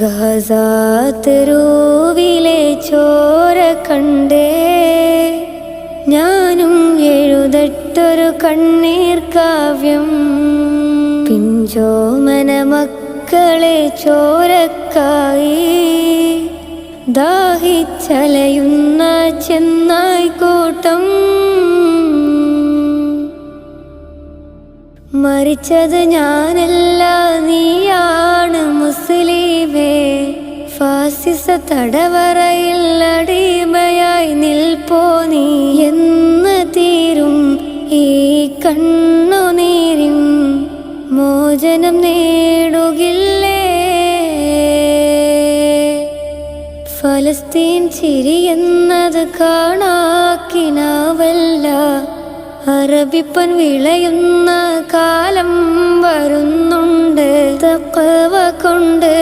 Gaza തെരുവിലെ ചോര കണ്ടേ ഞാനും എഴുതട്ടൊരു കണ്ണീർ കാവ്യം. പിഞ്ചോമന മക്കളെ ചോരക്കായി ദാഹിച്ചലയുന്ന ചെന്നായ്ക്കൂട്ടം. മരിച്ചത് ഞാനല്ല, നീയാണ് മുസ്ലിമേ. ഫാസിസ തടവറയിൽ അടിമയായി നിൽപ്പോ നീ. എന്ന് തീരും ഈ കണ്ണുനീരിൻ മോചനം നേടുകില്ലേ? ഫലസ്തീൻ ചിരിയെന്നത് കാണാക്കിനാവല്ല, അറബിപ്പൻ വിളയുന്ന കാലം വരുന്നുണ്ട്. തഖ്വ കൊണ്ട്